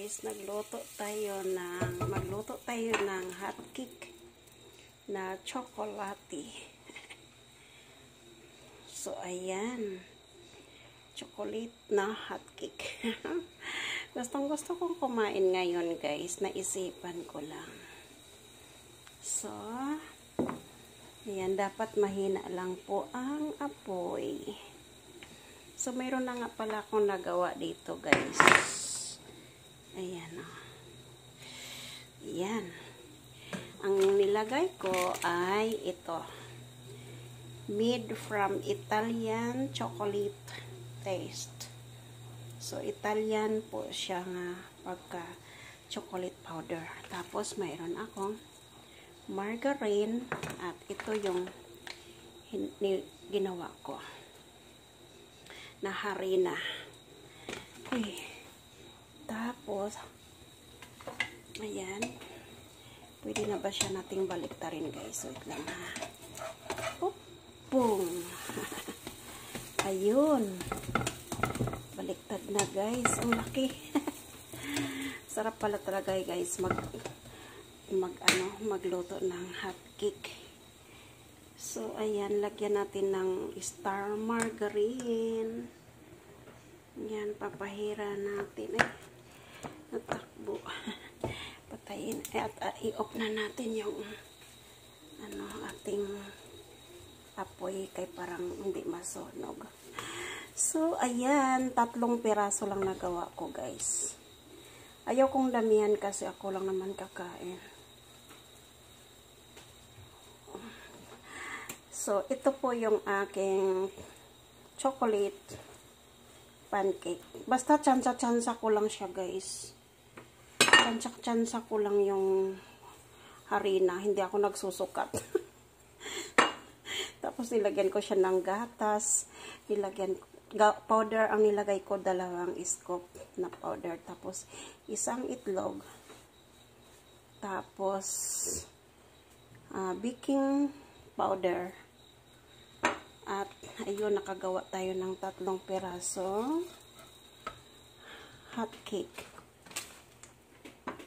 guys, magluto tayo ng hot cake na chocolate. So ayan, chocolate na hot cake. Gustong gusto kong kumain ngayon guys, naisipan ko lang. So ayan, dapat mahina lang po ang apoy. So mayroon na nga pala akong nagawa dito guys. Ayan o. Ayan. Ang nilagay ko ay ito. Made from Italian chocolate taste. So Italian po siya nga pagka chocolate powder. Tapos mayroon akong margarine at ito yung ginawa ko na harina. Okay. Tapos, ayan. Pwede na ba siya nating baliktarin guys? Wait lang ha. Oh, boom! Ayun. Baliktad na guys. Ang laki. Sarap pala talaga guys magluto ng hot cake. So, ayan. Lagyan natin ng star margarine. Ayan. Papahira natin natakbo. Patayin at i-off na natin yung ating apoy kay parang hindi masunog. So ayan, 3 piraso lang nagawa ko guys. Ayaw kong damihan kasi ako lang naman kakain. So ito po yung aking chocolate pancake. Basta tsansa-tsansa ko lang siya guys. Tsansa ko lang yung harina. Hindi ako nagsusukat. Tapos nilagyan ko siya ng gatas. Powder ang nilagay ko, 2 scoop na powder. Tapos isang itlog. Tapos baking powder. At ayun, nakagawa tayo ng 3 piraso hot cake.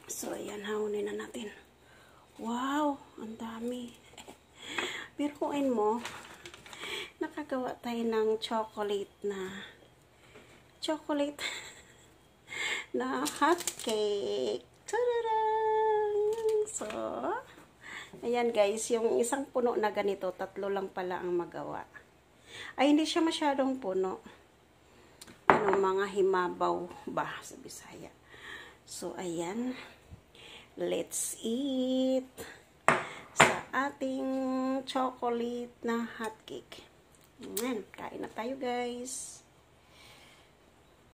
So, ayan, haunin na natin. Wow! Ang dami. Biruin mo, nakagawa tayo ng chocolate na hot cake. Ta-da-dang! So, ayan guys, yung isang puno na ganito, 3 lang pala ang magawa. Ay, hindi siya masyadong puno. Mga himabaw ba sa Bisaya. So, ayan. Let's eat sa ating chocolate na hot cake. Ayan, kain na tayo guys.